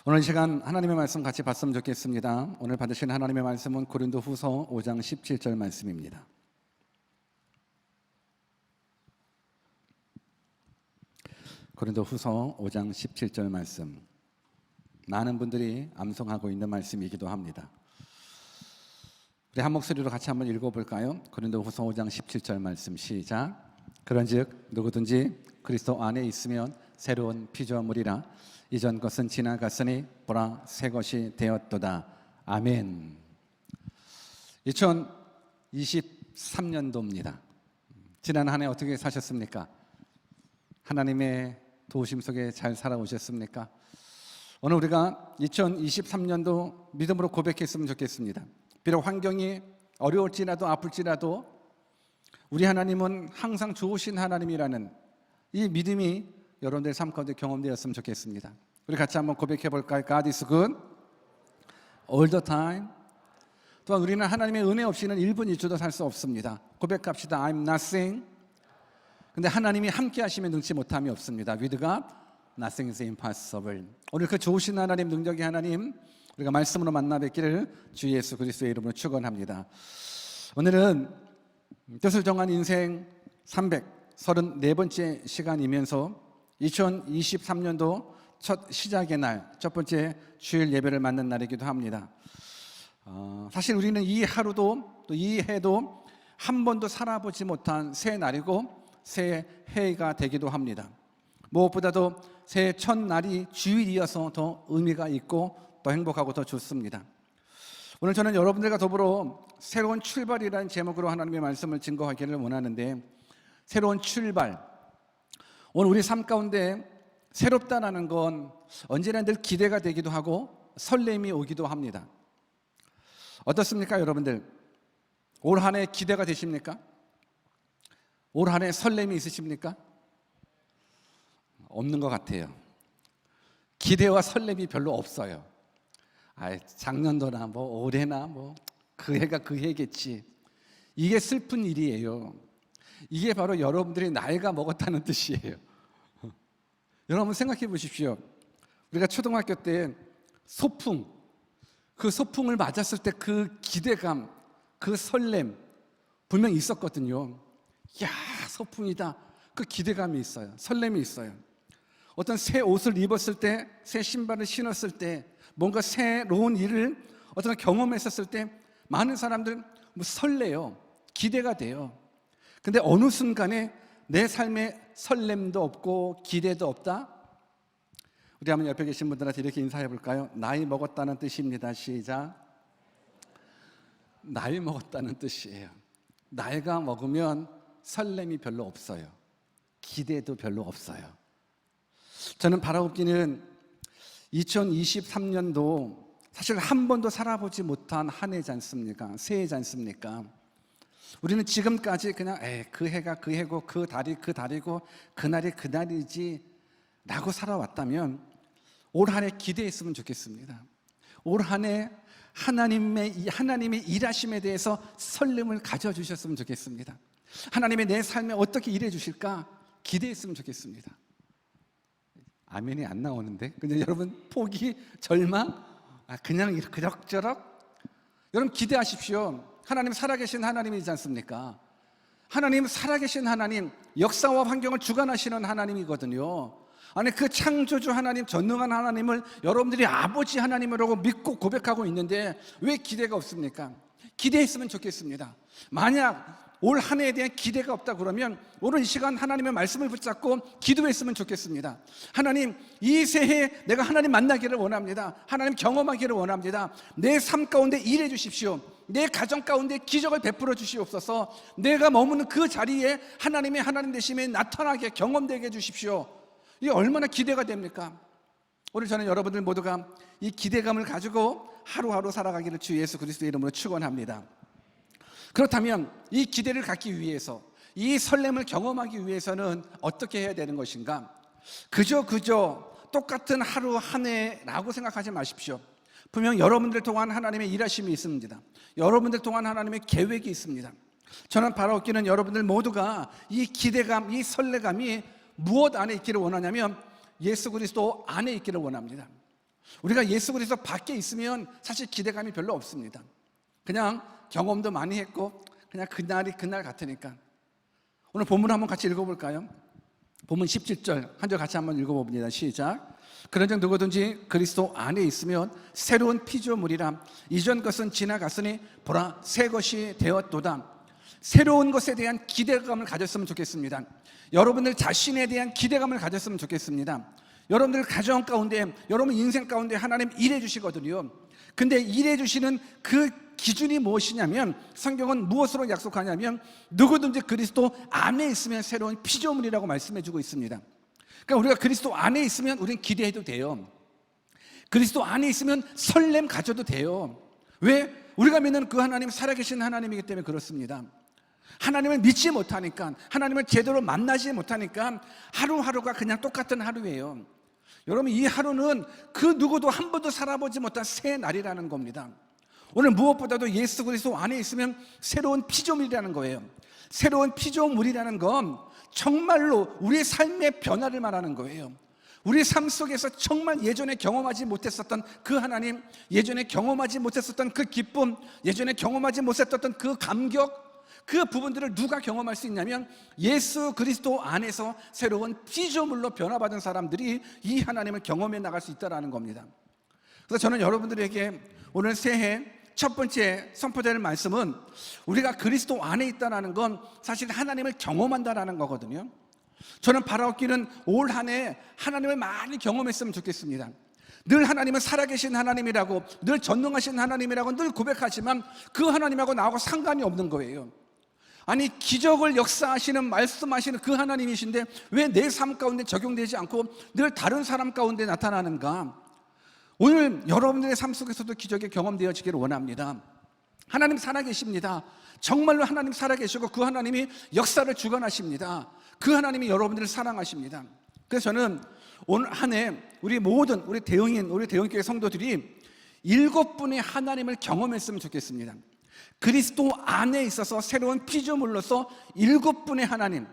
오늘 이 시간 하나님의 말씀 같이 봤으면 좋겠습니다. 오늘 받으신 하나님의 말씀은 고린도후서 5장 17절 말씀입니다. 고린도후서 5장 17절 말씀, 많은 분들이 암송하고 있는 말씀이기도 합니다. 우리 한 목소리로 같이 한번 읽어볼까요? 고린도후서 5장 17절 말씀 시작. 그런즉 누구든지 그리스도 안에 있으면 새로운 피조물이라 이전 것은 지나갔으니 보라 새 것이 되었도다. 아멘. 2023년도입니다. 지난 한 해 어떻게 사셨습니까? 하나님의 도우심 속에 잘 살아오셨습니까? 오늘 우리가 2023년도 믿음으로 고백했으면 좋겠습니다. 비록 환경이 어려울지라도 아플지라도 우리 하나님은 항상 좋으신 하나님이라는 이 믿음이 여러분들 삶 가운데 경험되었으면 좋겠습니다. 우리 같이 한번 고백해 볼까요? God is good all the time. 또한 우리는 하나님의 은혜 없이는 1분 1초도 살 수 없습니다. 고백합시다. I'm nothing. 근데 하나님이 함께 하시면 능치 못함이 없습니다. With God, nothing is impossible. 오늘 그 좋으신 하나님, 능력의 하나님, 우리가 말씀으로 만나 뵙기를 주 예수 그리스도의 이름으로 축원합니다. 오늘은 뜻을 정한 인생 334번째 시간이면서 2023년도 첫 시작의 날, 첫 번째 주일 예배를 맞는 날이기도 합니다. 사실 우리는 이 하루도 또 이 해도 한 번도 살아보지 못한 새 날이고 새 해가 되기도 합니다. 무엇보다도 새해 첫날이 주일이어서 더 의미가 있고 더 행복하고 더 좋습니다. 오늘 저는 여러분들과 더불어 새로운 출발이라는 제목으로 하나님의 말씀을 증거하기를 원하는데, 새로운 출발, 오늘 우리 삶 가운데 새롭다라는 건 언제나 늘 기대가 되기도 하고 설렘이 오기도 합니다. 어떻습니까 여러분들? 올 한 해 기대가 되십니까? 올 한 해 설렘이 있으십니까? 없는 것 같아요. 기대와 설렘이 별로 없어요. 작년도나 뭐 올해나 뭐 그 해가 그 해겠지. 이게 슬픈 일이에요. 이게 바로 여러분들이 나이가 먹었다는 뜻이에요. 여러분 생각해 보십시오. 우리가 초등학교 때 소풍, 그 소풍을 맞았을 때 그 기대감, 그 설렘 분명히 있었거든요. 야, 소풍이다. 그 기대감이 있어요. 설렘이 있어요. 어떤 새 옷을 입었을 때, 새 신발을 신었을 때, 뭔가 새로운 일을 어떤 경험했었을 때 많은 사람들 설레요. 기대가 돼요. 근데 어느 순간에 내 삶에 설렘도 없고 기대도 없다? 우리 한번 옆에 계신 분들한테 이렇게 인사해 볼까요? 나이 먹었다는 뜻입니다. 시작. 나이 먹었다는 뜻이에요. 나이가 먹으면 설렘이 별로 없어요. 기대도 별로 없어요. 저는 바라옵기는 2023년도 사실 한 번도 살아보지 못한 한 해지 않습니까? 새해지 않습니까? 우리는 지금까지 그냥 그 해가 그 해고 그 달이 그 달이고 그날이 그날이지 라고 살아왔다면 올 한 해 기대했으면 좋겠습니다. 올 한 해 하나님의 일하심에 대해서 설렘을 가져주셨으면 좋겠습니다. 하나님의 내 삶에 어떻게 일해 주실까 기대했으면 좋겠습니다. 아멘이 안 나오는데? 근데 여러분 포기, 절망? 그냥 그럭저럭? 여러분 기대하십시오. 하나님 살아계신 하나님이지 않습니까? 하나님 살아계신 하나님, 역사와 환경을 주관하시는 하나님이거든요. 아니 그 창조주 하나님, 전능한 하나님을 여러분들이 아버지 하나님이라고 믿고 고백하고 있는데 왜 기대가 없습니까? 기대했으면 좋겠습니다. 만약 올 한 해에 대한 기대가 없다 그러면 오늘 이 시간 하나님의 말씀을 붙잡고 기도했으면 좋겠습니다. 하나님, 이 새해 내가 하나님 만나기를 원합니다. 하나님 경험하기를 원합니다. 내 삶 가운데 일해 주십시오. 내 가정 가운데 기적을 베풀어 주시옵소서. 내가 머무는 그 자리에 하나님의 하나님 되심에 나타나게 경험되게 해주십시오. 이게 얼마나 기대가 됩니까? 오늘 저는 여러분들 모두가 이 기대감을 가지고 하루하루 살아가기를 주 예수 그리스도의 이름으로 축원합니다. 그렇다면 이 기대를 갖기 위해서, 이 설렘을 경험하기 위해서는 어떻게 해야 되는 것인가? 그저 똑같은 하루 한 해라고 생각하지 마십시오. 분명 여러분들 동안 하나님의 일하심이 있습니다. 여러분들 동안 하나님의 계획이 있습니다. 저는 바라옵기는 여러분들 모두가 이 기대감, 이 설레감이 무엇 안에 있기를 원하냐면 예수 그리스도 안에 있기를 원합니다. 우리가 예수 그리스도 밖에 있으면 사실 기대감이 별로 없습니다. 그냥 경험도 많이 했고 그냥 그날이 그날 같으니까. 오늘 본문 한번 같이 읽어볼까요? 본문 17절 한 절 같이 한번 읽어봅니다. 시작. 그런즉 누구든지 그리스도 안에 있으면 새로운 피조물이라. 이전 것은 지나갔으니 보라 새 것이 되었도다. 새로운 것에 대한 기대감을 가졌으면 좋겠습니다. 여러분들 자신에 대한 기대감을 가졌으면 좋겠습니다. 여러분들 가정 가운데, 여러분 인생 가운데 하나님 일해 주시거든요. 근데 일해 주시는 그 기준이 무엇이냐면, 성경은 무엇으로 약속하냐면 누구든지 그리스도 안에 있으면 새로운 피조물이라고 말씀해 주고 있습니다. 그러니까 우리가 그리스도 안에 있으면 우리는 기대해도 돼요. 그리스도 안에 있으면 설렘 가져도 돼요. 왜? 우리가 믿는 그 하나님 살아계신 하나님이기 때문에 그렇습니다. 하나님을 믿지 못하니까, 하나님을 제대로 만나지 못하니까 하루하루가 그냥 똑같은 하루예요. 여러분, 이 하루는 그 누구도 한 번도 살아보지 못한 새 날이라는 겁니다. 오늘 무엇보다도 예수 그리스도 안에 있으면 새로운 피조물이라는 거예요. 새로운 피조물이라는 건 정말로 우리의 삶의 변화를 말하는 거예요. 우리 삶 속에서 정말 예전에 경험하지 못했었던 그 하나님, 예전에 경험하지 못했었던 그 기쁨, 예전에 경험하지 못했었던 그 감격, 그 부분들을 누가 경험할 수 있냐면 예수 그리스도 안에서 새로운 피조물로 변화받은 사람들이 이 하나님을 경험해 나갈 수 있다는 겁니다. 그래서 저는 여러분들에게 오늘 새해 첫 번째 선포될 말씀은, 우리가 그리스도 안에 있다는 건 사실 하나님을 경험한다는 거거든요. 저는 바라옵기는 올 한 해 하나님을 많이 경험했으면 좋겠습니다. 늘 하나님은 살아계신 하나님이라고, 늘 전능하신 하나님이라고 늘 고백하지만 그 하나님하고 나하고 상관이 없는 거예요. 아니, 기적을 역사하시는, 말씀하시는 그 하나님이신데 왜 내 삶 가운데 적용되지 않고 늘 다른 사람 가운데 나타나는가? 오늘 여러분들의 삶 속에서도 기적이 경험되어지기를 원합니다. 하나님 살아계십니다. 정말로 하나님 살아계시고 그 하나님이 역사를 주관하십니다. 그 하나님이 여러분들을 사랑하십니다. 그래서 저는 오늘 한 해 우리 모든 우리 대형교회 성도들이 7분의 하나님을 경험했으면 좋겠습니다. 그리스도 안에 있어서 새로운 피조물로서 7분의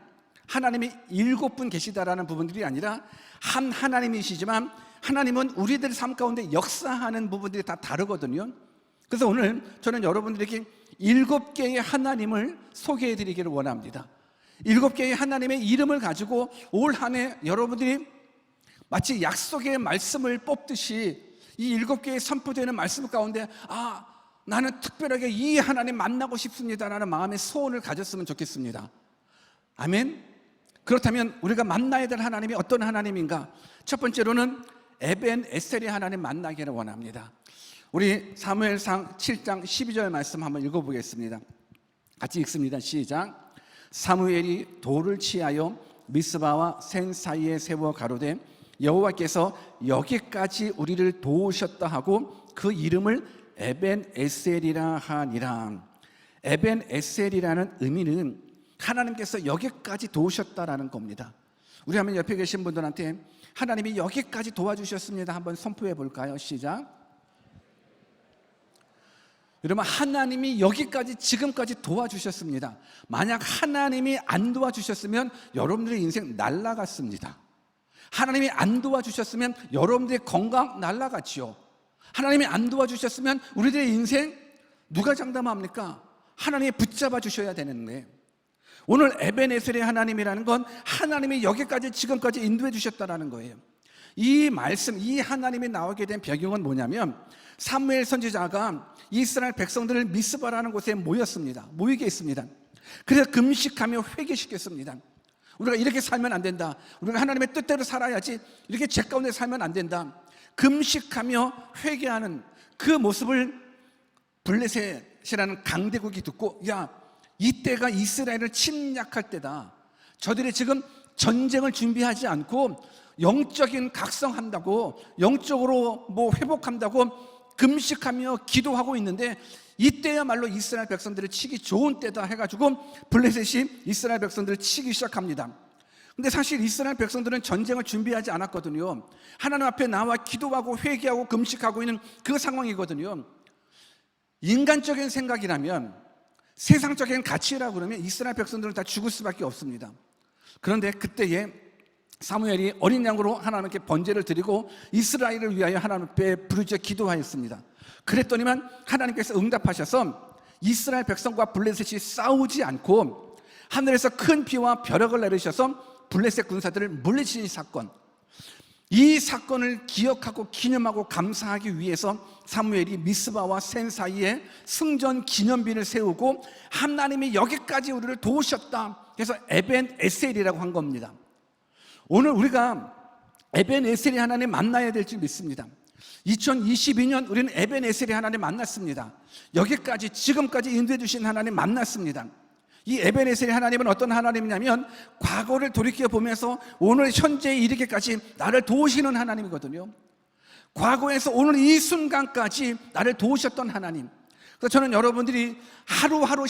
하나님이 7분 계시다라는 부분들이 아니라 한 하나님이시지만 하나님은 우리들 삶 가운데 역사하는 부분들이 다 다르거든요. 그래서 오늘 저는 여러분들에게 7개의 하나님을 소개해 드리기를 원합니다. 7개의 하나님의 이름을 가지고 올 한 해 여러분들이 마치 약속의 말씀을 뽑듯이 이 7개의 선포되는 말씀 가운데 나는 특별하게 이 하나님 만나고 싶습니다라는 마음의 소원을 가졌으면 좋겠습니다. 아멘. 그렇다면 우리가 만나야 될 하나님이 어떤 하나님인가? 첫 번째로는 에벤 에셀의 하나님 만나기를 원합니다. 우리 사무엘상 7장 12절 말씀 한번 읽어보겠습니다. 같이 읽습니다. 시작. 사무엘이 돌을 취하여 미스바와 센 사이에 세워 가로되 여호와께서 여기까지 우리를 도우셨다 하고 그 이름을 에벤 에셀이라 하니라. 에벤 에셀이라는 의미는 하나님께서 여기까지 도우셨다라는 겁니다. 우리 한번 옆에 계신 분들한테 하나님이 여기까지 도와주셨습니다 한번 선포해 볼까요? 시작. 여러분, 하나님이 여기까지 지금까지 도와주셨습니다. 만약 하나님이 안 도와주셨으면 여러분들의 인생 날아갔습니다. 하나님이 안 도와주셨으면 여러분들의 건강 날아갔지요. 하나님이 안 도와주셨으면 우리들의 인생 누가 장담합니까? 하나님이 붙잡아 주셔야 되는데, 오늘 에벤에셀의 하나님이라는 건 하나님이 여기까지 지금까지 인도해 주셨다는 거예요. 이 말씀, 이 하나님이 나오게 된 배경은 뭐냐면 사무엘 선지자가 이스라엘 백성들을 미스바라는 곳에 모이게 했습니다. 그래서 금식하며 회개시켰습니다. 우리가 이렇게 살면 안 된다. 우리가 하나님의 뜻대로 살아야지. 이렇게 죄 가운데 살면 안 된다. 금식하며 회개하는 그 모습을 블레셋이라는 강대국이 듣고, 야, 이때가 이스라엘을 침략할 때다. 저들이 지금 전쟁을 준비하지 않고 영적인 각성한다고, 영적으로 회복한다고 금식하며 기도하고 있는데 이때야말로 이스라엘 백성들을 치기 좋은 때다 해가지고 블레셋이 이스라엘 백성들을 치기 시작합니다. 근데 사실 이스라엘 백성들은 전쟁을 준비하지 않았거든요. 하나님 앞에 나와 기도하고 회개하고 금식하고 있는 그 상황이거든요. 인간적인 생각이라면, 세상적인 가치라고 그러면 이스라엘 백성들은 다 죽을 수밖에 없습니다. 그런데 그때에 사무엘이 어린 양으로 하나님께 번제를 드리고 이스라엘을 위하여 하나님 앞에 부르짖어 기도하였습니다. 그랬더니만 하나님께서 응답하셔서 이스라엘 백성과 블레셋이 싸우지 않고 하늘에서 큰 비와 벼락을 내리셔서 블레셋 군사들을 물리치는 사건, 이 사건을 기억하고 기념하고 감사하기 위해서 사무엘이 미스바와 센 사이에 승전 기념비를 세우고 하나님이 여기까지 우리를 도우셨다, 그래서 에벤 에셀이라고 한 겁니다. 오늘 우리가 에벤 에셀이 하나님 만나야 될 줄 믿습니다. 2022년 우리는 에벤 에셀이 하나님 만났습니다. 여기까지 지금까지 인도해 주신 하나님 만났습니다. 이 에벤 에셀이 하나님은 어떤 하나님이냐면 과거를 돌이켜보면서 오늘 현재에 이르기까지 나를 도우시는 하나님이거든요. 과거에서 오늘 이 순간까지 나를 도우셨던 하나님. 그래서 저는 여러분들이 하루하루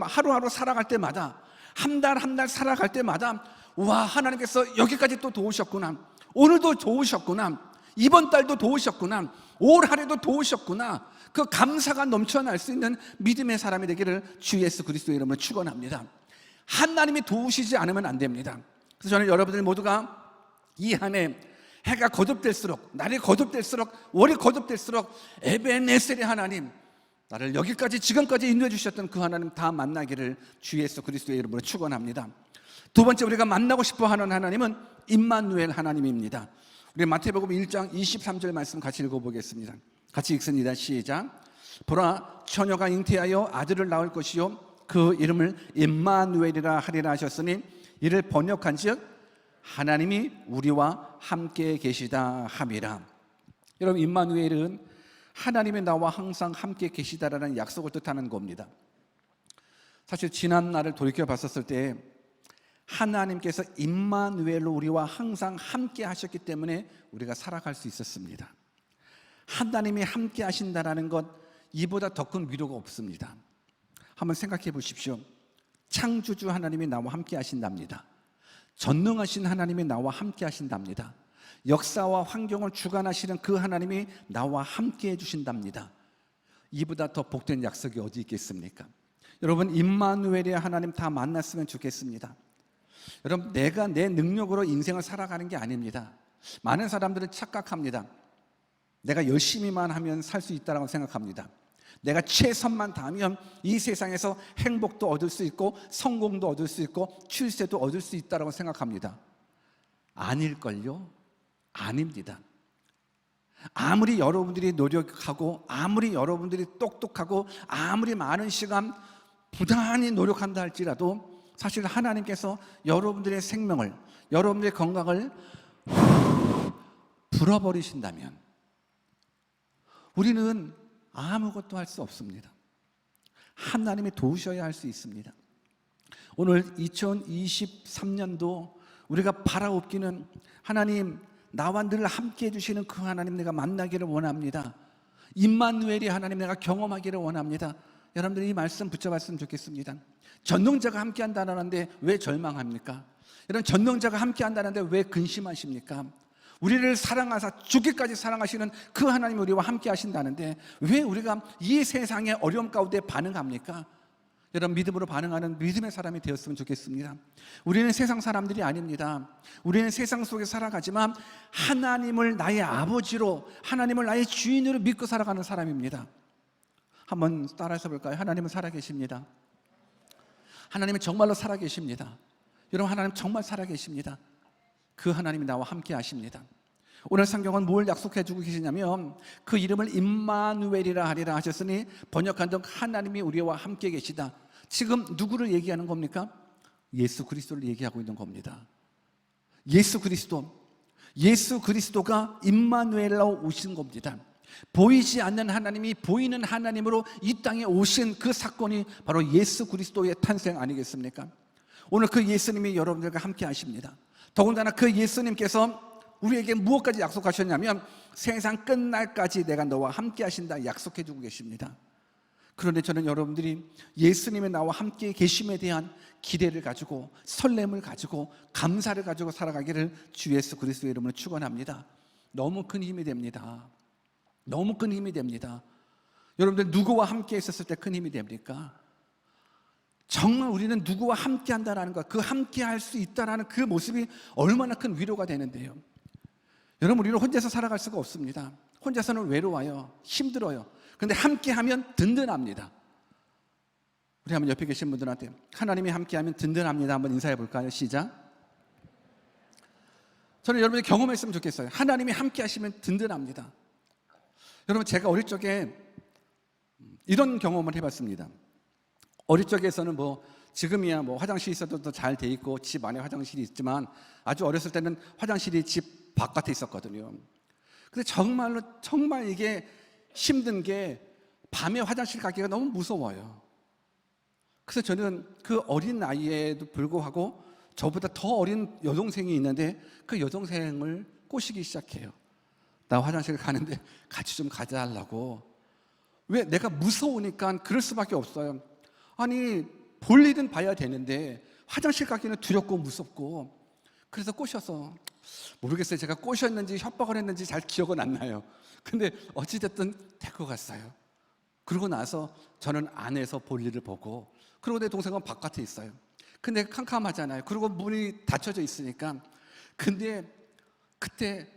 하루하루 살아갈 때마다, 한 달 한 달 살아갈 때마다, 와, 하나님께서 여기까지 또 도우셨구나, 오늘도 도우셨구나, 이번 달도 도우셨구나, 올 한해도 도우셨구나, 그 감사가 넘쳐날 수 있는 믿음의 사람이 되기를 주 예수 그리스도의 이름으로 축원합니다. 하나님이 도우시지 않으면 안 됩니다. 그래서 저는 여러분들 모두가 이 한 해 해가 거듭될수록, 날이 거듭될수록, 월이 거듭될수록 에벤에셀의 하나님, 나를 여기까지 지금까지 인도해 주셨던 그 하나님 다 만나기를 주 예수 그리스도의 이름으로 축원합니다. 두 번째 우리가 만나고 싶어하는 하나님은 임마누엘 하나님입니다. 우리 마태복음 1장 23절 말씀 같이 읽어보겠습니다. 같이 읽습니다. 시작. 보라, 처녀가 잉태하여 아들을 낳을 것이요 그 이름을 임마누엘이라 하리라 하셨으니 이를 번역한즉 하나님이 우리와 함께 계시다 함이라. 여러분, 임마누엘은 하나님이 나와 항상 함께 계시다라는 약속을 뜻하는 겁니다. 사실 지난 날을 돌이켜 봤었을 때 하나님께서 임마누엘로 우리와 항상 함께 하셨기 때문에 우리가 살아갈 수 있었습니다. 하나님이 함께 하신다는 것, 이보다 더 큰 위로가 없습니다. 한번 생각해 보십시오. 창조주 하나님이 나와 함께 하신답니다. 전능하신 하나님이 나와 함께 하신답니다. 역사와 환경을 주관하시는 그 하나님이 나와 함께 해주신답니다. 이보다 더 복된 약속이 어디 있겠습니까? 여러분, 임마누엘의 하나님 다 만났으면 좋겠습니다. 여러분, 내가 내 능력으로 인생을 살아가는 게 아닙니다. 많은 사람들은 착각합니다. 내가 열심히만 하면 살 수 있다고 생각합니다. 내가 최선만 다하면 이 세상에서 행복도 얻을 수 있고 성공도 얻을 수 있고 출세도 얻을 수 있다고 생각합니다. 아닐걸요? 아닙니다. 아무리 여러분들이 노력하고 아무리 여러분들이 똑똑하고 아무리 많은 시간 부단히 노력한다 할지라도 사실 하나님께서 여러분들의 생명을, 여러분들의 건강을 불어버리신다면 우리는 아무것도 할 수 없습니다. 하나님이 도우셔야 할 수 있습니다. 오늘 2023년도 우리가 바라옵기는 하나님, 나와 늘 함께 해주시는 그 하나님 내가 만나기를 원합니다. 임마누엘이 하나님 내가 경험하기를 원합니다. 여러분들이 이 말씀 붙여봤으면 좋겠습니다. 전능자가 함께 한다는데 왜 절망합니까? 여러분, 전능자가 함께 한다는데 왜 근심하십니까? 우리를 사랑하사 죽기까지 사랑하시는 그 하나님이 우리와 함께 하신다는데 왜 우리가 이 세상의 어려움 가운데 반응합니까? 여러분, 믿음으로 반응하는 믿음의 사람이 되었으면 좋겠습니다. 우리는 세상 사람들이 아닙니다. 우리는 세상 속에 살아가지만 하나님을 나의 아버지로, 하나님을 나의 주인으로 믿고 살아가는 사람입니다. 한번 따라해서 볼까요? 하나님은 살아계십니다. 하나님은 정말로 살아계십니다. 여러분, 하나님 정말 살아계십니다. 그 하나님이 나와 함께 하십니다. 오늘 성경은 뭘 약속해 주고 계시냐면 그 이름을 임마누엘이라 하리라 하셨으니 번역한즉 하나님이 우리와 함께 계시다. 지금 누구를 얘기하는 겁니까? 예수 그리스도를 얘기하고 있는 겁니다. 예수 그리스도가 임마누엘로 오신 겁니다. 보이지 않는 하나님이 보이는 하나님으로 이 땅에 오신 그 사건이 바로 예수 그리스도의 탄생 아니겠습니까? 오늘 그 예수님이 여러분들과 함께 하십니다. 더군다나 그 예수님께서 우리에게 무엇까지 약속하셨냐면 세상 끝날까지 내가 너와 함께 하신다 약속해 주고 계십니다. 그런데 저는 여러분들이 예수님이 나와 함께 계심에 대한 기대를 가지고 설렘을 가지고 감사를 가지고 살아가기를 주 예수 그리스도의 이름으로 축원합니다. 너무 큰 힘이 됩니다. 너무 큰 힘이 됩니다. 여러분들 누구와 함께 있었을 때 큰 힘이 됩니까? 정말 우리는 누구와 함께 한다라는 것, 그 함께 할 수 있다라는 그 모습이 얼마나 큰 위로가 되는데요. 여러분, 우리는 혼자서 살아갈 수가 없습니다. 혼자서는 외로워요. 힘들어요. 그런데 함께 하면 든든합니다. 우리 한번 옆에 계신 분들한테 하나님이 함께 하면 든든합니다 한번 인사해 볼까요? 시작. 저는 여러분이 경험했으면 좋겠어요. 하나님이 함께 하시면 든든합니다. 여러분, 제가 어릴 적에 이런 경험을 해봤습니다. 어릴 적에서는 지금이야 화장실이 있어도 더 잘 돼 있고 집 안에 화장실이 있지만, 아주 어렸을 때는 화장실이 집 바깥에 있었거든요. 근데 정말 이게 힘든 게 밤에 화장실 가기가 너무 무서워요. 그래서 저는 그 어린 나이에도 불구하고 저보다 더 어린 여동생이 있는데 그 여동생을 꼬시기 시작해요. 나 화장실 가는데 같이 좀 가자 하려고. 왜? 내가 무서우니까 그럴 수밖에 없어요. 아니, 볼 일은 봐야 되는데 화장실 가기는 두렵고 무섭고. 그래서 꼬셔서, 모르겠어요, 제가 꼬셨는지 협박을 했는지 잘 기억은 안 나요. 근데 어찌됐든 데리고 갔어요. 그러고 나서 저는 안에서 볼 일을 보고, 그리고 내 동생은 바깥에 있어요. 근데 캄캄하잖아요. 그리고 문이 닫혀져 있으니까. 근데 그때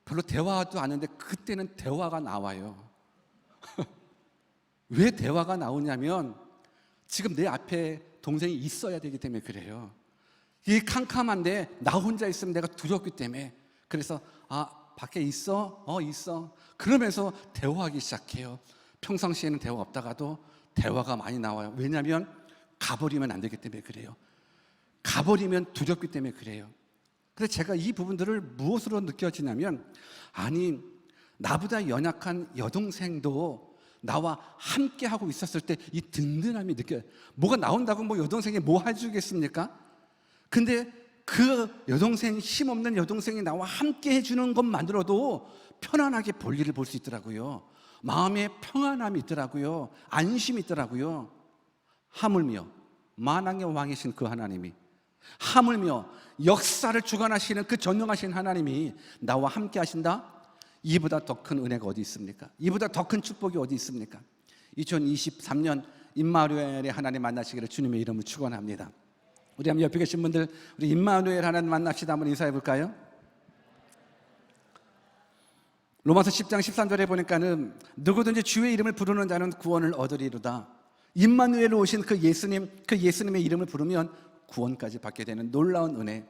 별로 대화도 안 하는데 그때는 대화가 나와요. 왜 대화가 나오냐면 지금 내 앞에 동생이 있어야 되기 때문에 그래요. 이 캄캄한데 나 혼자 있으면 내가 두렵기 때문에. 그래서 밖에 있어? 있어. 그러면서 대화하기 시작해요. 평상시에는 대화 없다가도 대화가 많이 나와요. 왜냐하면 가버리면 안 되기 때문에 그래요. 가버리면 두렵기 때문에 그래요. 그래서 제가 이 부분들을 무엇으로 느껴지냐면, 아니, 나보다 연약한 여동생도 나와 함께 하고 있었을 때 이 든든함이 느껴요. 뭐가 나온다고 여동생이 뭐 해주겠습니까? 근데 그 여동생, 힘없는 여동생이 나와 함께 해주는 것만으로도 편안하게 볼일을 볼 수 있더라고요. 마음에 평안함이 있더라고요. 안심이 있더라고요. 하물며 만왕의 왕이신 그 하나님이, 하물며 역사를 주관하시는 그 전능하신 하나님이 나와 함께 하신다? 이보다 더 큰 은혜가 어디 있습니까? 이보다 더 큰 축복이 어디 있습니까? 2023년 임마누엘의 하나님 만나시기를 주님의 이름으로 축원합니다. 우리 한번 옆에 계신 분들, 우리 임마누엘 하나님 만납시다 한번 인사해 볼까요? 로마서 10장 13절에 보니까는 누구든지 주의 이름을 부르는 자는 구원을 얻으리로다. 임마누엘로 오신 그 예수님의 이름을 부르면 구원까지 받게 되는 놀라운 은혜.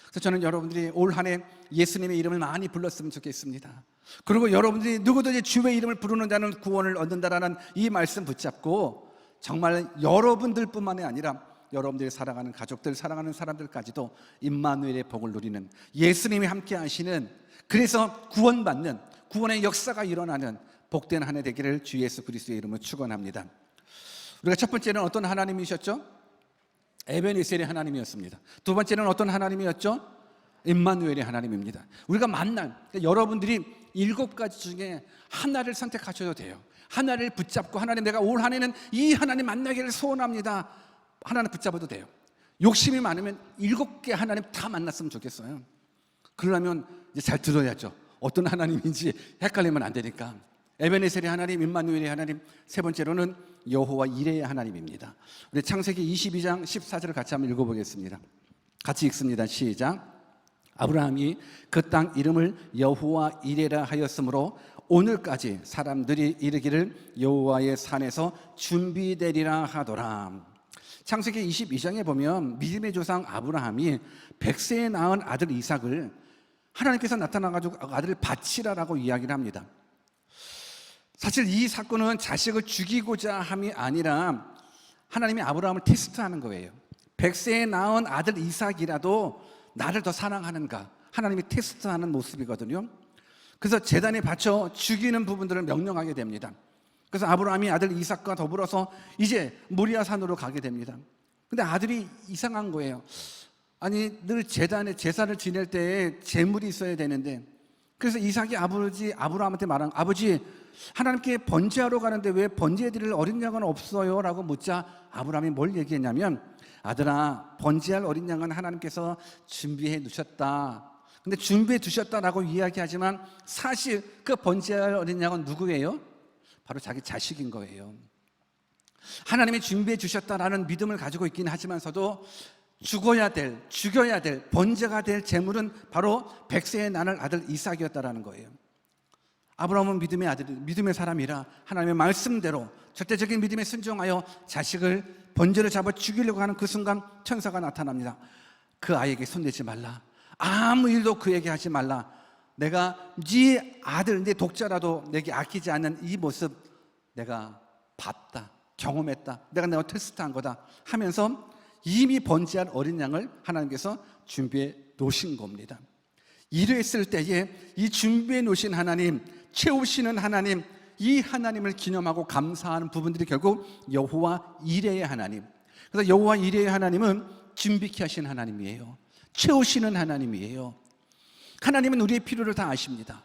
그래서 저는 여러분들이 올 한 해 예수님의 이름을 많이 불렀으면 좋겠습니다. 그리고 여러분들이 누구든지 주의 이름을 부르는 자는 구원을 얻는다라는 이 말씀 붙잡고, 정말 여러분들뿐만이 아니라 여러분들이 사랑하는 가족들, 사랑하는 사람들까지도 임마누엘의 복을 누리는, 예수님이 함께 하시는, 그래서 구원받는, 구원의 역사가 일어나는 복된 한 해 되기를 주 예수 그리스도의 이름으로 축원합니다. 우리가 첫 번째는 어떤 하나님이셨죠? 에베네셀의 하나님이었습니다. 두 번째는 어떤 하나님이었죠? 임마누엘의 하나님입니다. 우리가 만날, 여러분들이 7가지 중에 하나를 선택하셔도 돼요. 하나를 붙잡고, 하나님, 내가 올 한 해는 이 하나님 만나기를 소원합니다. 하나는 붙잡아도 돼요. 욕심이 많으면 7개 하나님 다 만났으면 좋겠어요. 그러려면 이제 잘 들어야죠. 어떤 하나님인지 헷갈리면 안 되니까. 에베네셀의 하나님, 임마누엘의 하나님, 세 번째로는 여호와 이레의 하나님입니다. 우리 창세기 22장 14절을 같이 한번 읽어보겠습니다. 같이 읽습니다. 시작. 아브라함이 그 땅 이름을 여호와 이레라 하였으므로 오늘까지 사람들이 이르기를 여호와의 산에서 준비되리라 하더라. 창세기 22장에 보면 믿음의 조상 아브라함이 100세에 낳은 아들 이삭을 하나님께서 나타나가지고 아들을 바치라라고 이야기를 합니다. 사실 이 사건은 자식을 죽이고자 함이 아니라 하나님이 아브라함을 테스트하는 거예요. 100세에 낳은 아들 이삭이라도 나를 더 사랑하는가, 하나님이 테스트하는 모습이거든요. 그래서 제단에 바쳐 죽이는 부분들을 명령하게 됩니다. 그래서 아브라함이 아들 이삭과 더불어서 이제 모리아 산으로 가게 됩니다. 근데 아들이 이상한 거예요. 아니, 늘 제단에 제사를 지낼 때에 제물이 있어야 되는데, 그래서 이삭이 아브라함한테 말한, 아버지, 하나님께 번제하러 가는데 왜 번제해 드릴 어린 양은 없어요? 라고 묻자 아브라함이 뭘 얘기했냐면, 아들아, 번제할 어린 양은 하나님께서 준비해 두셨다. 근데 준비해 두셨다라고 이야기하지만 사실 그 번제할 어린 양은 누구예요? 바로 자기 자식인 거예요. 하나님이 준비해 주셨다라는 믿음을 가지고 있긴 하지만서도 죽여야 될 번제가 될 제물은 바로 100세에 낳을 아들 이삭이었다라는 거예요. 아브라함은 믿음의 사람이라 하나님의 말씀대로 절대적인 믿음에 순종하여 자식을 번제를 잡아 죽이려고 하는 그 순간 천사가 나타납니다. 그 아이에게 손대지 말라. 아무 일도 그에게 하지 말라. 내가 네 아들, 네 독자라도 내게 아끼지 않는 이 모습 내가 봤다, 경험했다, 내가 테스트한 거다 하면서 이미 번제할 어린 양을 하나님께서 준비해 놓으신 겁니다. 이랬을 때에 이 준비해 놓으신 하나님, 채우시는 하나님, 이 하나님을 기념하고 감사하는 부분들이 결국 여호와 이레의 하나님. 그래서 여호와 이레의 하나님은 준비케 하신 하나님이에요. 채우시는 하나님이에요. 하나님은 우리의 필요를 다 아십니다.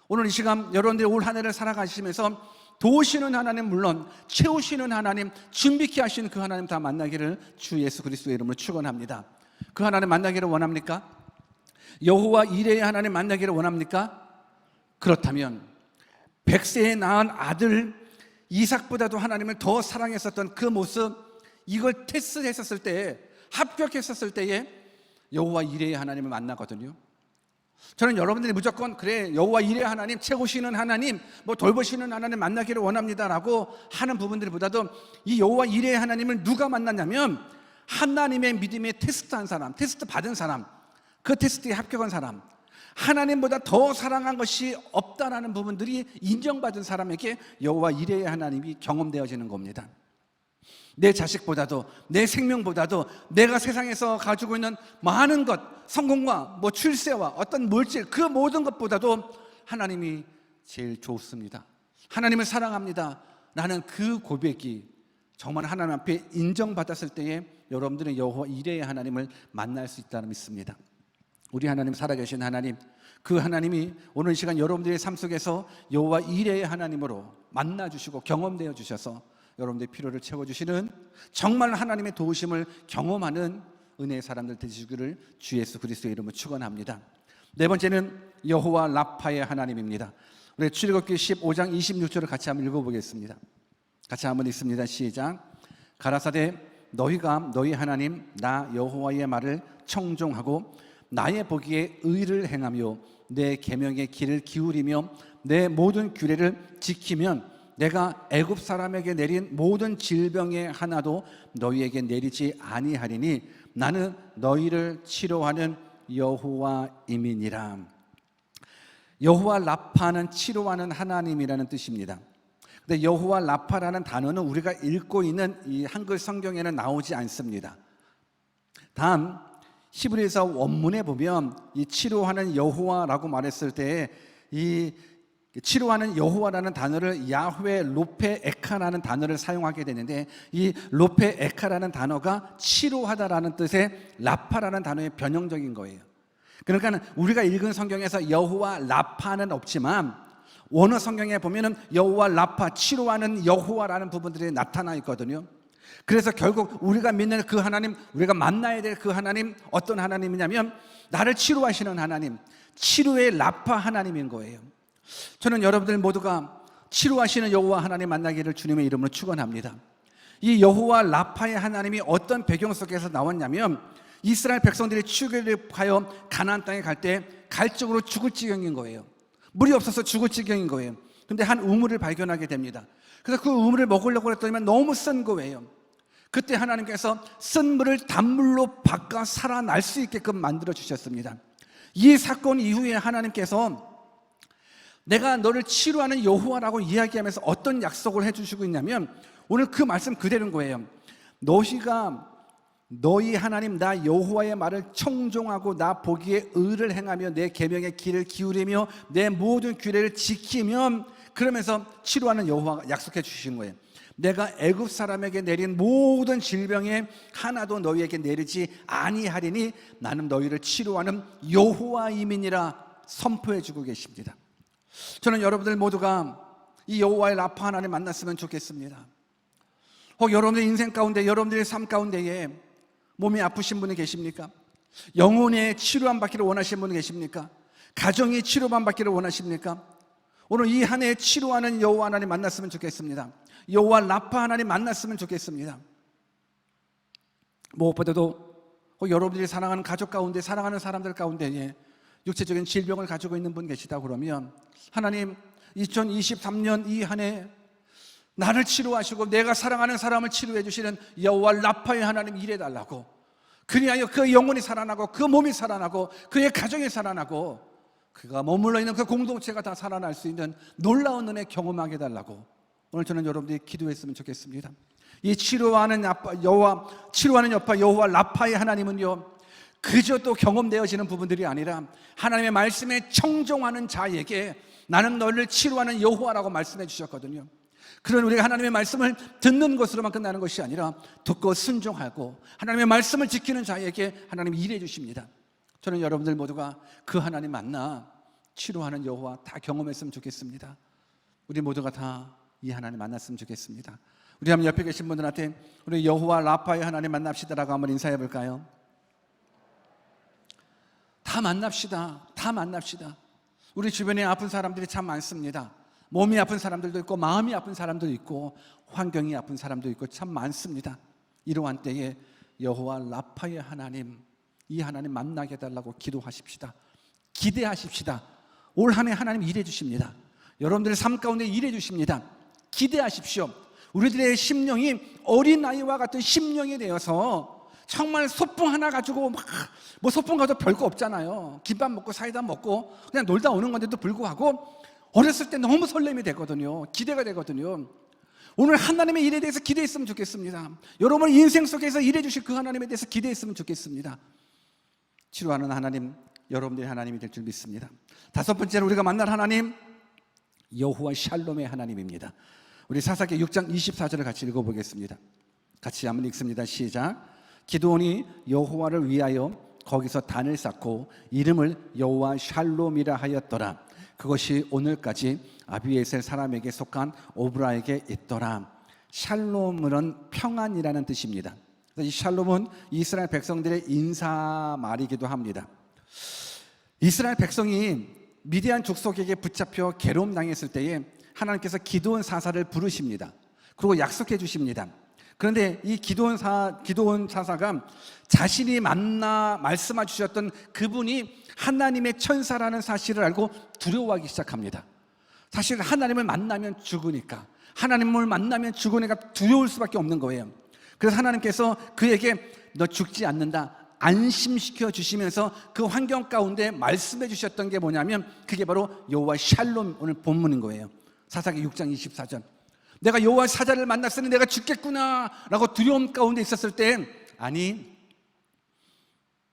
오늘 이 시간 여러분들이 올 한 해를 살아가시면서 도우시는 하나님, 물론 채우시는 하나님, 준비케 하신 그 하나님 다 만나기를 주 예수 그리스도의 이름으로 축원합니다. 그 하나님 만나기를 원합니까? 여호와 이레의 하나님 만나기를 원합니까? 그렇다면 100세에 낳은 아들 이삭보다도 하나님을 더 사랑했었던 그 모습, 이걸 테스트했었을 때에, 합격했었을 때에 여호와 이레의 하나님을 만나거든요. 저는 여러분들이 무조건 그래 여호와 이레 하나님, 채우시는 하나님, 돌보시는 하나님 만나기를 원합니다라고 하는 부분들보다도 이 여호와 이레 하나님을 누가 만났냐면 하나님의 믿음에 테스트한 사람, 테스트 받은 사람, 그 테스트에 합격한 사람, 하나님보다 더 사랑한 것이 없다라는 부분들이 인정받은 사람에게 여호와 이레의 하나님이 경험되어지는 겁니다. 내 자식보다도, 내 생명보다도, 내가 세상에서 가지고 있는 많은 것, 성공과 출세와 어떤 물질, 그 모든 것보다도 하나님이 제일 좋습니다. 하나님을 사랑합니다 라는 그 고백이 정말 하나님 앞에 인정받았을 때에 여러분들은 여호와 이레의 하나님을 만날 수 있다는 믿습니다. 우리 하나님, 살아계신 하나님, 그 하나님이 오늘 이 시간 여러분들의 삶 속에서 여호와 이레의 하나님으로 만나주시고 경험되어 주셔서 여러분들의 필요를 채워주시는, 정말 하나님의 도우심을 경험하는 은혜의 사람들 되시기를 주 예수 그리스도의 이름으로 축원합니다. 네 번째는 여호와 라파의 하나님입니다. 우리 출애굽기 15장 26절을 같이 한번 읽어보겠습니다. 같이 한번 읽습니다. 시작. 가라사대 너희가 너희 하나님 나 여호와의 말을 청종하고 나의 보기에 의를 행하며 내 계명의 길을 기울이며 내 모든 규례를 지키면 내가 애굽 사람에게 내린 모든 질병의 하나도 너희에게 내리지 아니하리니 나는 너희를 치료하는 여호와임이니라. 여호와 라파는 치료하는 하나님이라는 뜻입니다. 근데 여호와 라파라는 단어는 우리가 읽고 있는 이 한글 성경에는 나오지 않습니다. 단 히브리서 원문에 보면 이 치료하는 여호와라고 말했을 때 이 치료하는 여호와라는 단어를 야훼 로페 에카라는 단어를 사용하게 되는데, 이 로페 에카라는 단어가 치료하다라는 뜻의 라파라는 단어의 변형적인 거예요. 그러니까 우리가 읽은 성경에서 여호와 라파는 없지만 원어 성경에 보면은 여호와 라파, 치료하는 여호와라는 부분들이 나타나 있거든요. 그래서 결국 우리가 믿는 그 하나님, 우리가 만나야 될 그 하나님, 어떤 하나님이냐면 나를 치료하시는 하나님, 치료의 라파 하나님인 거예요. 저는 여러분들 모두가 치료하시는 여호와 하나님 만나기를 주님의 이름으로 축원합니다. 이 여호와 라파의 하나님이 어떤 배경 속에서 나왔냐면 이스라엘 백성들이 출애굽하여 가나안 땅에 갈 때 갈증으로 죽을 지경인 거예요. 물이 없어서 죽을 지경인 거예요. 근데 한 우물을 발견하게 됩니다. 그래서 그 우물을 먹으려고 했더니 너무 쓴 거예요. 그때 하나님께서 쓴 물을 단물로 바꿔 살아날 수 있게끔 만들어 주셨습니다. 이 사건 이후에 하나님께서 내가 너를 치료하는 여호와라고 이야기하면서 어떤 약속을 해주시고 있냐면 오늘 그 말씀 그대로인 거예요. 너희가 너희 하나님 나 여호와의 말을 청종하고 나 보기에 의를 행하며 내 계명의 길을 기울이며 내 모든 규례를 지키면, 그러면서 치료하는 여호와가 약속해 주신 거예요. 내가 애굽 사람에게 내린 모든 질병에 하나도 너희에게 내리지 아니하리니 나는 너희를 치료하는 여호와임이니라 선포해 주고 계십니다. 저는 여러분들 모두가 이 여호와의 라파 하나님 만났으면 좋겠습니다. 혹 여러분들 인생 가운데, 여러분들의 삶 가운데에 몸이 아프신 분이 계십니까? 영혼의 치료함 받기를 원하시는 분이 계십니까? 가정이 치료함 받기를 원하십니까? 오늘 이 한 해 치료하는 여호와 하나님 만났으면 좋겠습니다. 여호와 라파 하나님 만났으면 좋겠습니다. 무엇보다도 여러분들이 사랑하는 가족 가운데, 사랑하는 사람들 가운데 육체적인 질병을 가지고 있는 분 계시다 그러면 하나님 2023년 이 한 해 나를 치료하시고 내가 사랑하는 사람을 치료해 주시는 여호와 라파의 하나님 일해달라고, 그리하여 그 영혼이 살아나고 그 몸이 살아나고 그의 가정이 살아나고 그가 머물러 있는 그 공동체가 다 살아날 수 있는 놀라운 은혜 경험하게 해달라고 오늘 저는 여러분들이 기도했으면 좋겠습니다. 이 치료하는 여파 여호와 라파의 하나님은요, 그저 또 경험되어지는 부분들이 아니라 하나님의 말씀에 청종하는 자에게 나는 너를 치료하는 여호와라고 말씀해 주셨거든요. 그런 우리가 하나님의 말씀을 듣는 것으로만 끝나는 것이 아니라 듣고 순종하고 하나님의 말씀을 지키는 자에게 하나님이 일해 주십니다. 저는 여러분들 모두가 그 하나님 만나 치료하는 여호와 다 경험했으면 좋겠습니다. 우리 모두가 다 이 하나님 만났으면 좋겠습니다. 우리 한번 옆에 계신 분들한테 우리 여호와 라파의 하나님 만납시다라고 한번 인사해 볼까요? 다 만납시다. 다 만납시다. 우리 주변에 아픈 사람들이 참 많습니다. 몸이 아픈 사람들도 있고 마음이 아픈 사람도 있고 환경이 아픈 사람도 있고 참 많습니다. 이러한 때에 여호와 라파의 하나님, 이 하나님 만나게 해달라고 기도하십시다. 기대하십시다. 올 한 해 하나님 일해 주십니다. 여러분들의 삶 가운데 일해 주십니다. 기대하십시오. 우리들의 심령이 어린아이와 같은 심령이 되어서 정말 소풍 하나 가지고 뭐 소풍 가도 별거 없잖아요. 김밥 먹고 사이다 먹고 그냥 놀다 오는 건데도 불구하고 어렸을 때 너무 설렘이 되거든요. 기대가 되거든요. 오늘 하나님의 일에 대해서 기대했으면 좋겠습니다. 여러분 인생 속에서 일해 주실 그 하나님에 대해서 기대했으면 좋겠습니다. 치료하는 하나님, 여러분들의 하나님이 될 줄 믿습니다. 다섯 번째로 우리가 만날 하나님, 여호와 샬롬의 하나님입니다. 우리 사사기 6장 24절을 같이 읽어보겠습니다. 같이 한번 읽습니다. 시작. 기드온이 여호와를 위하여 거기서 단을 쌓고 이름을 여호와 샬롬이라 하였더라. 그것이 오늘까지 아비에셀 사람에게 속한 오브라에게 있더라. 샬롬은 평안이라는 뜻입니다. 이 샬롬은 이스라엘 백성들의 인사말이기도 합니다. 이스라엘 백성이 미디안 족속에게 붙잡혀 괴로움 당했을 때에 하나님께서 기드온 사사를 부르십니다. 그리고 약속해 주십니다. 그런데 이 기드온 사사가 자신이 만나 말씀해 주셨던 그분이 하나님의 천사라는 사실을 알고 두려워하기 시작합니다. 사실 하나님을 만나면 죽으니까, 하나님을 만나면 죽으니까 두려울 수밖에 없는 거예요. 그래서 하나님께서 그에게 너 죽지 않는다 안심시켜 주시면서 그 환경 가운데 말씀해 주셨던 게 뭐냐면 그게 바로 여호와 샬롬, 오늘 본문인 거예요. 사사기 6장 24절. 내가 여호와 사자를 만났으니 내가 죽겠구나 라고 두려움 가운데 있었을 때, 아니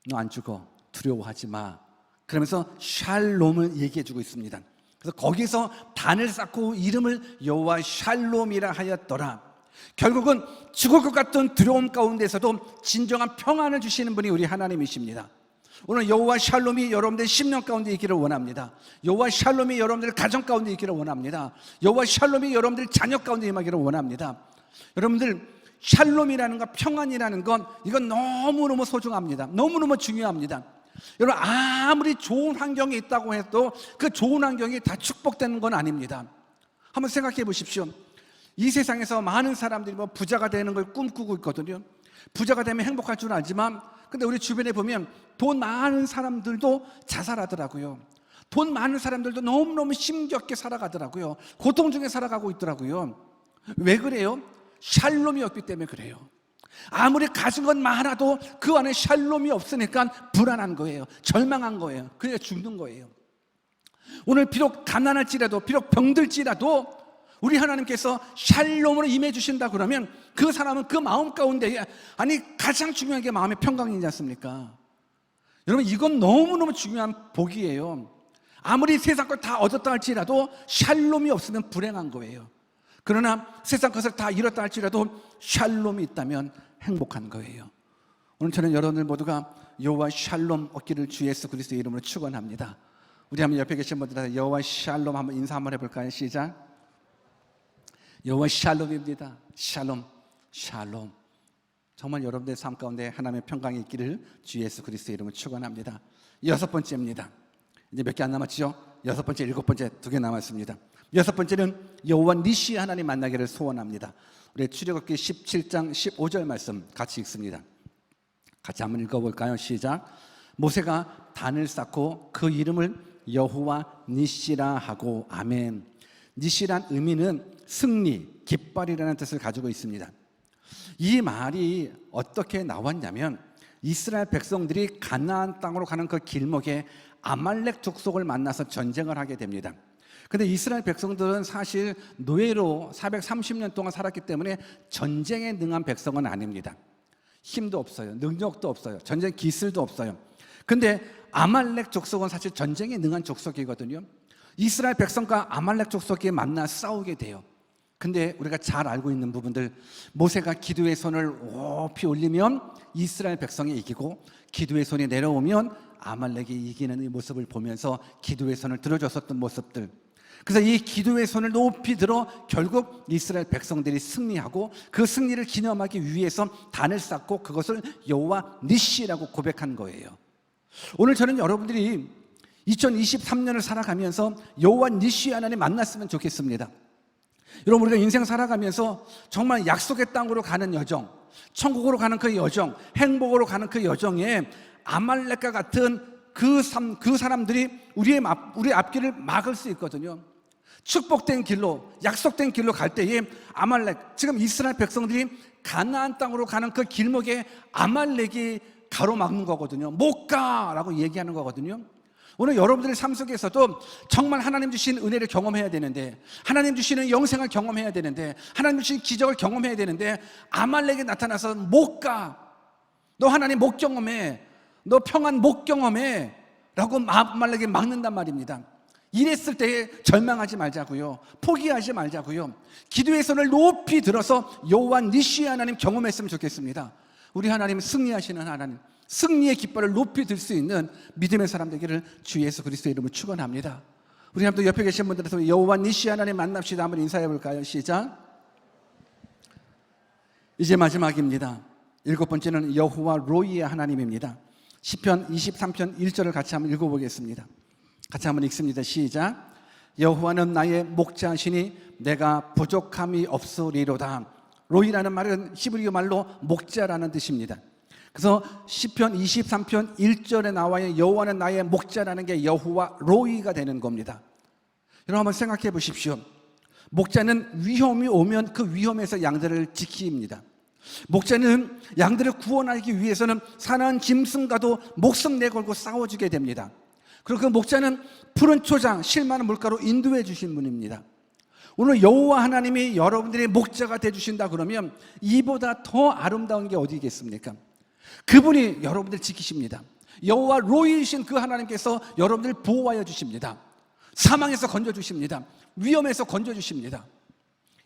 너 안 죽어, 두려워하지 마, 그러면서 샬롬을 얘기해 주고 있습니다. 그래서 거기서 단을 쌓고 이름을 여호와 샬롬이라 하였더라. 결국은 죽을 것 같은 두려움 가운데서도 진정한 평안을 주시는 분이 우리 하나님이십니다. 오늘 여호와 샬롬이 여러분들 심령 가운데 있기를 원합니다. 여호와 샬롬이 여러분들 가정 가운데 있기를 원합니다. 여호와 샬롬이 여러분들 자녀 가운데 임하기를 원합니다. 여러분들 샬롬이라는 것, 평안이라는 건 이건 너무너무 소중합니다. 너무너무 중요합니다. 여러분 아무리 좋은 환경에 있다고 해도 그 좋은 환경이 다 축복되는 건 아닙니다. 한번 생각해 보십시오. 이 세상에서 많은 사람들이 뭐 부자가 되는 걸 꿈꾸고 있거든요. 부자가 되면 행복할 줄 알지만 근데 우리 주변에 보면 돈 많은 사람들도 자살하더라고요. 돈 많은 사람들도 너무너무 힘겹게 살아가더라고요. 고통 중에 살아가고 있더라고요. 왜 그래요? 샬롬이 없기 때문에 그래요. 아무리 가진 건 많아도 그 안에 샬롬이 없으니까 불안한 거예요. 절망한 거예요. 그래서 죽는 거예요. 오늘 비록 가난할지라도, 비록 병들지라도 우리 하나님께서 샬롬으로 임해 주신다 그러면 그 사람은 그 마음 가운데, 아니 가장 중요한 게 마음의 평강이지 않습니까? 여러분 이건 너무너무 중요한 복이에요. 아무리 세상 걸 다 얻었다 할지라도 샬롬이 없으면 불행한 거예요. 그러나 세상 것을 다 잃었다 할지라도 샬롬이 있다면 행복한 거예요. 오늘 저는 여러분들 모두가 여호와 샬롬 얻기를 주 예수 그리스도의 이름으로 축원합니다. 우리 한번 옆에 계신 분들 여호와 샬롬 한번 인사 한번 해볼까요? 시작. 여호와 샬롬입니다. 샬롬, 샬롬. 정말 여러분들의 삶 가운데 하나님의 평강이 있기를 주 예수 그리스도의 이름으로 축원합니다. 여섯 번째입니다. 이제 몇 개 안 남았죠? 여섯 번째, 일곱 번째 두 개 남았습니다. 여섯 번째는 여호와 니시 하나님 만나기를 소원합니다. 우리 출애굽기 17장 15절 말씀 같이 읽습니다. 같이 한번 읽어볼까요? 시작. 모세가 단을 쌓고 그 이름을 여호와 니시라 하고. 아멘. 니시란 의미는 승리, 깃발이라는 뜻을 가지고 있습니다. 이 말이 어떻게 나왔냐면 이스라엘 백성들이 가나안 땅으로 가는 그 길목에 아말렉 족속을 만나서 전쟁을 하게 됩니다. 근데 이스라엘 백성들은 사실 노예로 430년 동안 살았기 때문에 전쟁에 능한 백성은 아닙니다. 힘도 없어요. 능력도 없어요. 전쟁 기술도 없어요. 근데 아말렉 족속은 사실 전쟁에 능한 족속이거든요. 이스라엘 백성과 아말렉 족속이 만나 싸우게 돼요. 근데 우리가 잘 알고 있는 부분들, 모세가 기도의 손을 높이 올리면 이스라엘 백성이 이기고 기도의 손이 내려오면 아말렉이 이기는 이 모습을 보면서 기도의 손을 들어줬었던 모습들, 그래서 이 기도의 손을 높이 들어 결국 이스라엘 백성들이 승리하고 그 승리를 기념하기 위해서 단을 쌓고 그것을 여호와 니시라고 고백한 거예요. 오늘 저는 여러분들이 2023년을 살아가면서 여호와 니시 하나님 만났으면 좋겠습니다. 여러분, 우리가 인생 살아가면서 정말 약속의 땅으로 가는 여정, 천국으로 가는 그 여정, 행복으로 가는 그 여정에 아말렉과 같은 그 사람들이 우리 앞길을 막을 수 있거든요. 축복된 길로, 약속된 길로 갈 때에 아말렉, 지금 이스라엘 백성들이 가나안 땅으로 가는 그 길목에 아말렉이 가로막는 거거든요. 못 가라고 얘기하는 거거든요. 오늘 여러분들의 삶 속에서도 정말 하나님 주신 은혜를 경험해야 되는데, 하나님 주시는 영생을 경험해야 되는데, 하나님 주신 기적을 경험해야 되는데 아말렉이 나타나서 못 가, 너 하나님 못 경험해, 너 평안 못 경험해 라고 아말렉이 막는단 말입니다. 이랬을 때에 절망하지 말자고요. 포기하지 말자고요. 기도의 손을 높이 들어서 여호와 니시 하나님 경험했으면 좋겠습니다. 우리 하나님 승리하시는 하나님, 승리의 깃발을 높이 들 수 있는 믿음의 사람 되기를 주 예수 그리스도의 이름으로 축원합니다. 우리 한번 옆에 계신 분들에서 여호와 니시 하나님 만납시다. 한번 인사해 볼까요? 시작. 이제 마지막입니다. 일곱 번째는 여호와 로이의 하나님입니다. 시편 23편 1절을 같이 한번 읽어보겠습니다. 같이 한번 읽습니다. 시작. 여호와는 나의 목자시니 내가 부족함이 없으리로다. 로이라는 말은 히브리어 말로 목자라는 뜻입니다. 그래서 시편 23편 1절에 나와요. 여호와는 나의 목자라는 게 여호와 로이가 되는 겁니다. 여러분 한번 생각해 보십시오. 목자는 위험이 오면 그 위험에서 양들을 지킵니다. 목자는 양들을 구원하기 위해서는 사나운 짐승과도 목숨 내걸고 싸워주게 됩니다. 그리고 그 목자는 푸른 초장, 실 많은 물가로 인도해 주신 분입니다. 오늘 여호와 하나님이 여러분들의 목자가 되어주신다 그러면 이보다 더 아름다운 게 어디겠습니까? 그분이 여러분들 지키십니다. 여호와 로이이신 그 하나님께서 여러분들 보호하여 주십니다. 사망에서 건져주십니다. 위험에서 건져주십니다.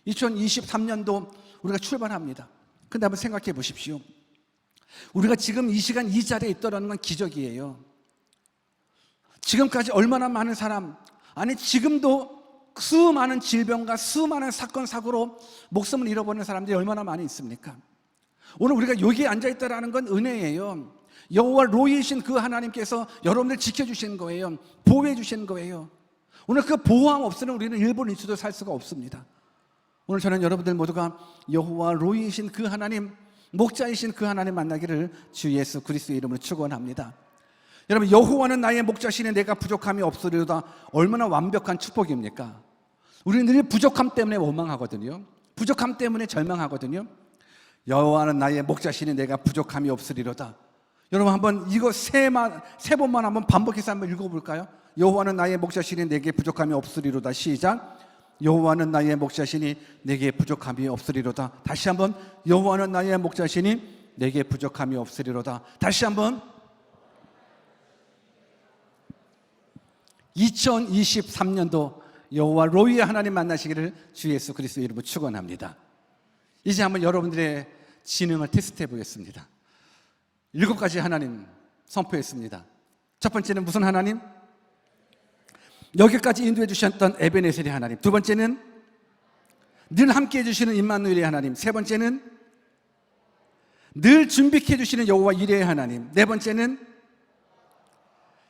2023년도 우리가 출발합니다. 근데 한번 생각해 보십시오. 우리가 지금 이 시간 이 자리에 있다는 건 기적이에요. 지금까지 얼마나 많은 사람, 아니 지금도 수많은 질병과 수많은 사건 사고로 목숨을 잃어버리는 사람들이 얼마나 많이 있습니까? 오늘 우리가 여기에 앉아있다는 건 은혜예요. 여호와 로이이신 그 하나님께서 여러분들 지켜주시는 거예요. 보호해 주시는 거예요. 오늘 그 보호함 없이는 우리는 1분 1초도 살 수가 없습니다. 오늘 저는 여러분들 모두가 여호와 로이이신 그 하나님, 목자이신 그 하나님 만나기를 주 예수 그리스도의 이름으로 축원합니다. 여러분, 여호와는 나의 목자시니 내가 부족함이 없으리로다. 얼마나 완벽한 축복입니까? 우리는 늘 부족함 때문에 원망하거든요. 부족함 때문에 절망하거든요. 여호와는 나의 목자시니 내가 부족함이 없으리로다. 여러분 한번 이거 세 번만 한번 반복해서 한번 읽어볼까요? 여호와는 나의 목자시니 내게 부족함이 없으리로다. 시작. 여호와는 나의 목자시니 내게 부족함이 없으리로다. 다시 한번. 여호와는 나의 목자시니 내게 부족함이 없으리로다. 다시 한번. 2023년도 여호와 로이의 하나님 만나시기를 주 예수 그리스도의 이름으로 축원합니다. 이제 한번 여러분들의 지능을 테스트해 보겠습니다. 7가지 하나님 선포했습니다. 첫 번째는 무슨 하나님? 여기까지 인도해 주셨던 에베네셀의 하나님. 두 번째는 늘 함께 해주시는 임마누엘의 하나님. 세 번째는 늘 준비해 주시는 여호와 이레의 하나님. 네 번째는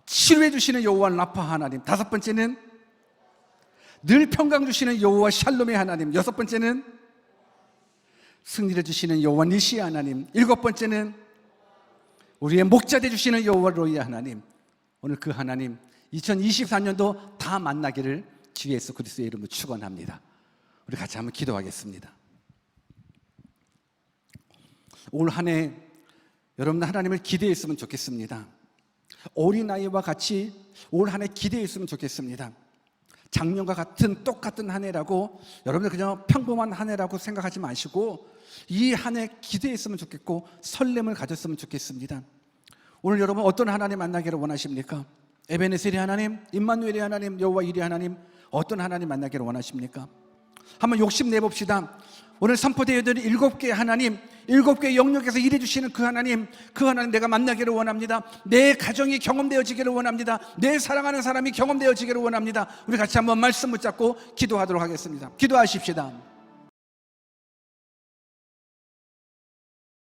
치료해 주시는 여호와 라파 하나님. 다섯 번째는 늘 평강 주시는 여호와 샬롬의 하나님. 여섯 번째는 승리를 주시는 여호와 니시 하나님. 일곱 번째는 우리의 목자 되 주시는 여호와 로이 하나님. 오늘 그 하나님 2024년도 다 만나기를 주 예수 그리스도의 이름으로 축원합니다. 우리 같이 한번 기도하겠습니다. 올 한 해 여러분 하나님을 기대했으면 좋겠습니다. 어린아이와 같이 올 한 해 기대했으면 좋겠습니다. 작년과 같은 똑같은 한 해라고 여러분들 그냥 평범한 한 해라고 생각하지 마시고 이 한 해 기대했으면 좋겠고 설렘을 가졌으면 좋겠습니다. 오늘 여러분 어떤 하나님 만나기를 원하십니까? 에베네셀의 하나님, 임마누엘의 하나님, 여호와 이레 하나님, 어떤 하나님 만나기를 원하십니까? 한번 욕심내봅시다. 오늘 선포되어드린 7개의 하나님, 7개의 영역에서 일해주시는 그 하나님 내가 만나기를 원합니다. 내 가정이 경험되어지기를 원합니다. 내 사랑하는 사람이 경험되어지기를 원합니다. 우리 같이 한번 말씀 붙잡고 기도하도록 하겠습니다. 기도하십시다.